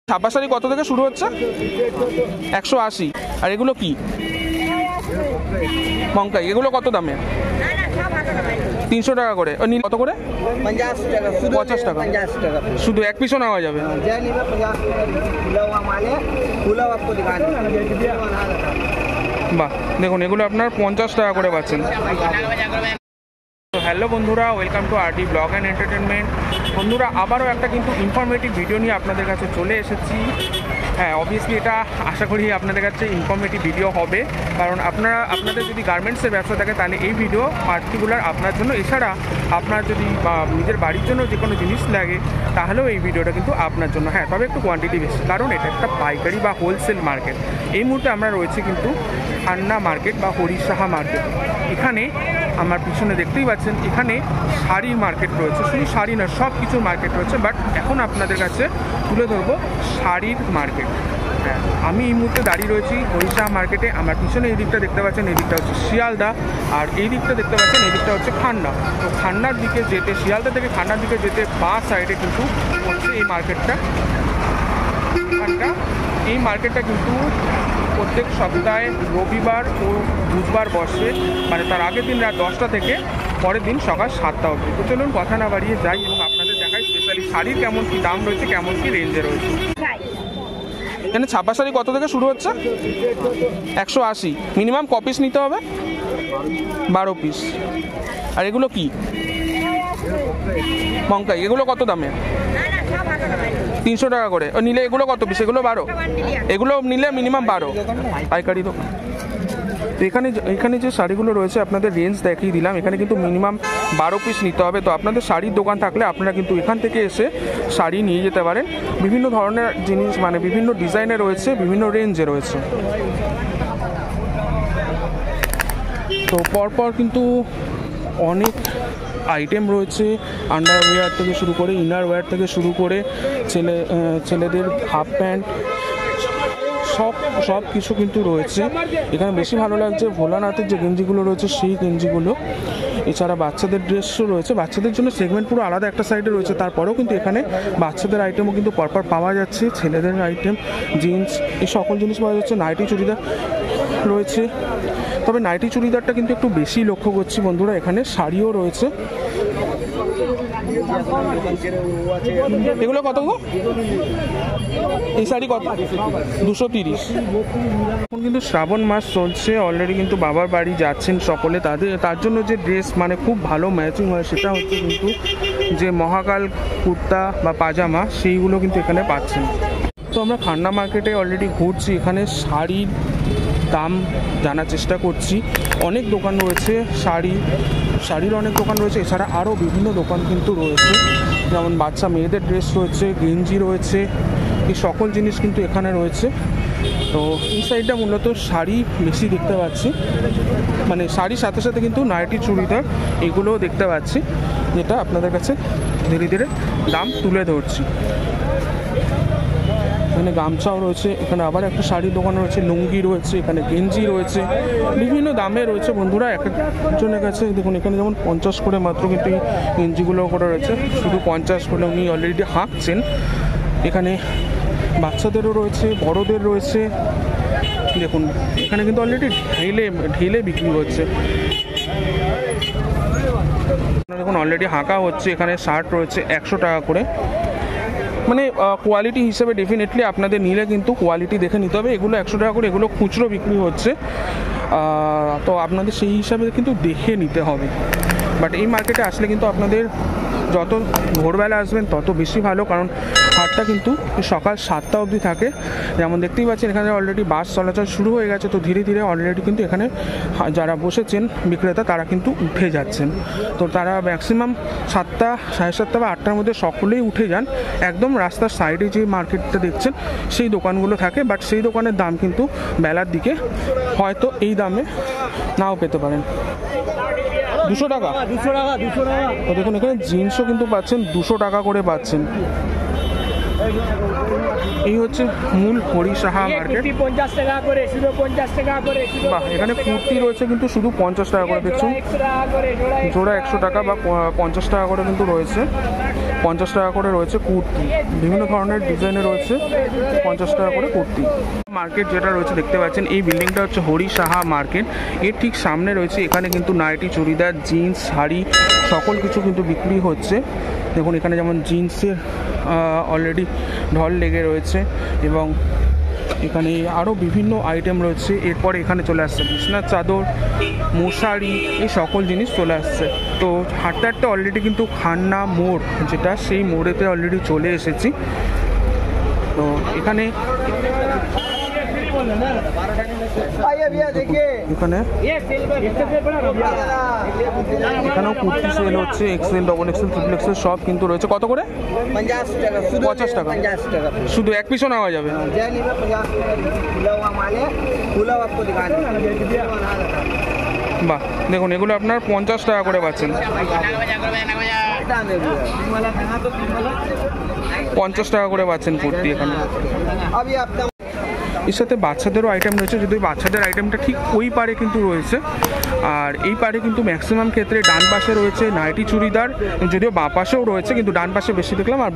ছাপা শাড়ি কত থেকে শুরু হচ্ছে? 180। আর এগুলো কি? মঙ্কাই। এগুলো কত দামে? 300 টাকা করে। কত করে? 50 টাকা। শুধু এক পিসও নেওয়া যাবে? বাহ, দেখুন এগুলো আপনার 50 টাকা করে পাচ্ছেন। তো হ্যালো বন্ধুরা, welcome to RD blog and entertainment. বন্ধুরা, আবারও একটা কিন্তু ইনফরমেটিভ ভিডিও নিয়ে আপনাদের কাছে চলে এসেছি। হ্যাঁ, অবভিয়াসলি এটা আশা করি আপনাদের কাছে ইনফরমেটিভ ভিডিও হবে, কারণ আপনাদের যদি গার্মেন্টসের ব্যবসা থাকে তাহলে এই ভিডিও পার্টিকুলার আপনার জন্য। এছাড়া আপনার যদি নিজের বাড়ির জন্য যে কোনো জিনিস লাগে তাহলেও এই ভিডিওটা কিন্তু আপনার জন্য। হ্যাঁ, তবে একটু কোয়ান্টিটি বেশি, কারণ এটা একটা পাইকারি বা হোলসেল মার্কেট। এই মুহূর্তে আমরা রয়েছি কিন্তু খান্না মার্কেট বা হরিসাহা মার্কেট। এখানে আমার পিছনে দেখতেই পাচ্ছেন, এখানে শাড়ির মার্কেট রয়েছে। শুধু শাড়ি না, সব কিছুর মার্কেট রয়েছে, বাট এখন আপনাদের কাছে তুলে ধরবো শাড়ির মার্কেট। হ্যাঁ, আমি এই মুহূর্তে দাঁড়িয়ে রয়েছি হরিসাহা মার্কেটে। আমার পিছনে এই দিকটা দেখতে পাচ্ছেন, এই দিকটা হচ্ছে শিয়ালদা, আর এই দিকটা দেখতে পাচ্ছেন, এই দিকটা হচ্ছে খান্না। তো খান্নার দিকে যেতে, শিয়ালদা থেকে খান্নার দিকে যেতে বাঁ সাইডে কিন্তু হচ্ছে এই মার্কেটটা। এই মার্কেটটা কিন্তু প্রত্যেক সপ্তাহে রবিবার ও বুধবার বসে, মানে তার আগের দিন রাত 10টা থেকে পরের দিন সকাল 7টা অবধি। তো চলুন কথা না বাড়িয়ে যাই এবং আপনাদের দেখাই স্পেশালি শাড়ির কেমন কী দাম রয়েছে, কেমন কী রেঞ্জে রয়েছে। এখানে ছাপা শাড়ি কত থেকে শুরু হচ্ছে? 180। মিনিমাম ক পিস নিতে হবে? 12 পিস। আর এগুলো কি? মঙ্কাই। এগুলো কত দামে? 300 টাকা করে। নিলে এগুলো কত পিস? এগুলো 12। এগুলো নিলে মিনিমাম 12 পাইকারি। তো এখানে যে শাড়িগুলো রয়েছে আপনাদের রেঞ্জ দেখিয়ে দিলাম। এখানে কিন্তু মিনিমাম 12 পিস নিতে হবে। তো আপনাদের শাড়ির দোকান থাকলে আপনারা কিন্তু এখান থেকে এসে শাড়ি নিয়ে যেতে পারেন। বিভিন্ন ধরনের জিনিস, মানে বিভিন্ন ডিজাইনে রয়েছে, বিভিন্ন রেঞ্জে রয়েছে। তো পরপর কিন্তু অনেক আইটেম রয়েছে, আন্ডারওয়্যার থেকে শুরু করে ইনারওয়্যার থেকে শুরু করে ছেলেদের হাফ প্যান্ট, সব কিছু কিন্তু রয়েছে এখানে। বেশি ভালো লাগছে ভোলানাথের যে গেঞ্জিগুলো রয়েছে সেই গেঞ্জিগুলো। এছাড়া বাচ্চাদের ড্রেসও রয়েছে, বাচ্চাদের জন্য সেগমেন্ট পুরো আলাদা একটা সাইডে রয়েছে। তারপরেও কিন্তু এখানে বাচ্চাদের আইটেমও কিন্তু পরপর পাওয়া যাচ্ছে, ছেলেদের আইটেম, জিন্স, এই সকল জিনিস পাওয়া যাচ্ছে। নাইটি চুড়িদার রয়েছে, তবে নাইটি চুড়িদারটা কিন্তু একটু বেশি লক্ষ্য করছি বন্ধুরা। এখানে শাড়িও রয়েছে। এগুলো কত গো? এই শাড়ি কত? 230। এখন কিন্তু শ্রাবণ মাস চলছে, অলরেডি কিন্তু বাবার বাড়ি যাচ্ছেন সকলে। তার জন্য যে ড্রেস মানে খুব ভালো ম্যাচিং হয় সেটা হচ্ছে কিন্তু যে মহাকাল কুর্তা বা পাজামা, সেইগুলো কিন্তু এখানে পাচ্ছেন। তো আমরা খান্না মার্কেটে অলরেডি ঘুরছি, এখানে শাড়ির দাম জানার চেষ্টা করছি। অনেক দোকান রয়েছে, শাড়ির অনেক দোকান রয়েছে। এছাড়া আরও বিভিন্ন দোকান কিন্তু রয়েছে, যেমন বাচ্চা মেয়েদের ড্রেস রয়েছে, গেঞ্জি রয়েছে, এই সকল জিনিস কিন্তু এখানে রয়েছে। তো এই সাইডটা মূলত শাড়ি বেশি দেখতে পাচ্ছি, মানে শাড়ির সাথে সাথে কিন্তু নাইটি চুড়িদার এগুলোও দেখতে পাচ্ছি, যেটা আপনাদের কাছে ধীরে ধীরে দাম তুলে ধরছি। এখানে গামছাও রয়েছে, এখানে আবার একটা শাড়ির দোকান রয়েছে, লুঙ্গি রয়েছে, এখানে গেঞ্জি রয়েছে, বিভিন্ন দামে রয়েছে বন্ধুরা এক একজনের কাছে। দেখুন এখানে যেমন 50 করে মাত্র কিন্তু এই গেঞ্জিগুলো করে রয়েছে, শুধু 50 করে উনি অলরেডি হাঁকছেন। এখানে বাচ্চাদেরও রয়েছে, বড়দের রয়েছে। দেখুন এখানে কিন্তু অলরেডি ঢেলে বিক্রি হচ্ছে। দেখুন অলরেডি হাঁকা হচ্ছে। এখানে শার্ট রয়েছে 100 টাকা করে। মানে কোয়ালিটি হিসেবে ডেফিনেটলি আপনাদের নিলে কিন্তু কোয়ালিটি দেখে নিতে হবে। এগুলো 100 টাকা করে, এগুলো খুচরো বিক্রি হচ্ছে, তো আপনাদের সেই হিসাবে কিন্তু দেখে নিতে হবে। বাট এই মার্কেটে আসলে কিন্তু আপনাদের যত ভোরবেলা আসবেন তত বেশি ভালো, কারণ হাটটা কিন্তু সকাল 7টা অবধি থাকে। যেমন দেখতেই পাচ্ছেন এখানে অলরেডি বাস চলাচল শুরু হয়ে গেছে। তো ধীরে ধীরে অলরেডি কিন্তু এখানে যারা বসেছেন বিক্রেতা তারা কিন্তু উঠে যাচ্ছেন। তো তারা ম্যাক্সিমাম 7টা, 7:30 বা 8টার মধ্যে সকলেই উঠে যান। একদম রাস্তার সাইডে যে মার্কেটটা দেখছেন সেই দোকানগুলো থাকে, বাট সেই দোকানের দাম কিন্তু বেলার দিকে হয়তো এই দামে নাও পেতে পারেন। 200 টাকা। তো দেখুন এখানে জিন্সও কিন্তু পাচ্ছেন 200 টাকা করে পাচ্ছেন। এই হচ্ছে মূল হরিসাহা মার্কেট। 50 টাকা করে, শুধু 50 টাকা করে। বাহ, এখানে কুর্তি রয়েছে কিন্তু শুধু 50 টাকা করে। দেখুন জোড়া 100 টাকা বা 50 টাকা করে কিন্তু রয়েছে। 50 টাকা করে রয়েছে কুর্তি, বিভিন্ন ধরনের ডিজাইনে রয়েছে 50 টাকা করে কুর্তি। মার্কেট যেটা রয়েছে দেখতে পাচ্ছেন, এই বিল্ডিংটা হচ্ছে হরি সাহা মার্কেট। এর ঠিক সামনে রয়েছে, এখানে কিন্তু নাইটি, চুড়িদার, জিন্স, শাড়ি সকল কিছু কিন্তু বিক্রি হচ্ছে। দেখুন এখানে যেমন জিন্সের অলরেডি ঢল লেগে রয়েছে এবং এখানে আরও বিভিন্ন আইটেম রয়েছে। এরপর এখানে চলে আসছে বিছনার চাদর, মশারি, এই সকল জিনিস চলে আসছে। তো হাঁটতে হাঁটতে অলরেডি কিন্তু খান্না মোড় যেটা, সেই মোড়েতে অলরেডি চলে এসেছি। তো এখানে এখানেও কুর্তি সেল হচ্ছে, XL, double XL, triple XL সব কিন্তু রয়েছে। কত করে? 50 টাকা শুধু এক পিসও নেওয়া যাবে। বাহ, দেখুন এগুলো আপনার 50 টাকা করে পাচ্ছেন। 50 টাকা করে পাচ্ছেন কুর্তি এখানে। এর সাথে বাচ্চাদেরও আইটেম রয়েছে, যদি বাচ্চাদের আইটেমটা ঠিক ওই পারে কিন্তু রয়েছে। আর এই পারে কিন্তু ম্যাক্সিমাম ক্ষেত্রে ডান পাশে রয়েছে নাইটি, চুড়িদার, যদিও বাঁ পাশেও রয়েছে কিন্তু ডান পাশে বেশি দেখলাম। আর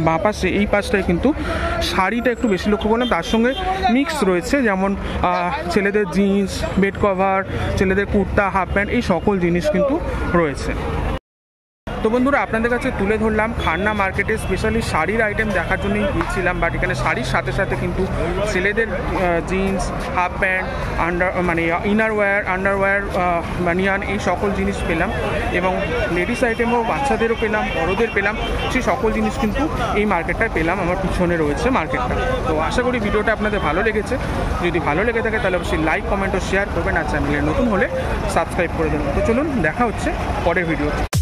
বাঁ পাশে এই পাশটায় কিন্তু শাড়িটা একটু বেশি লক্ষ্য করলাম। তার সঙ্গে মিক্স রয়েছে, যেমন ছেলেদের জিন্স, বেড কভার, ছেলেদের কুর্তা, হাফ প্যান্ট, এই সকল জিনিস কিন্তু রয়েছে। তো বন্ধুরা, আপনাদের কাছে তুলে ধরলাম খান্না মার্কেটে স্পেশালি শাড়ির আইটেম দেখার জন্যই গিয়েছিলাম। বাট এখানে শাড়ির সাথে সাথে কিন্তু ছেলেদের jeans, half pant, innerwear, underwear, banyan, এই সকল জিনিস পেলাম এবং লেডিস আইটেমও বাচ্চাদেরও পেলাম, বড়োদের পেলাম। সেই সকল জিনিস কিন্তু এই মার্কেটটায় পেলাম। আমার পিছনে রয়েছে মার্কেটটা। তো আশা করি ভিডিওটা আপনাদের ভালো লেগেছে। যদি ভালো লেগে থাকে তাহলে অবশ্যই লাইক, কমেন্ট ও শেয়ার করবেন। আর চ্যানেলে নতুন হলে সাবস্ক্রাইব করে দেবেন। তো চলুন, দেখা হচ্ছে পরের ভিডিওতে।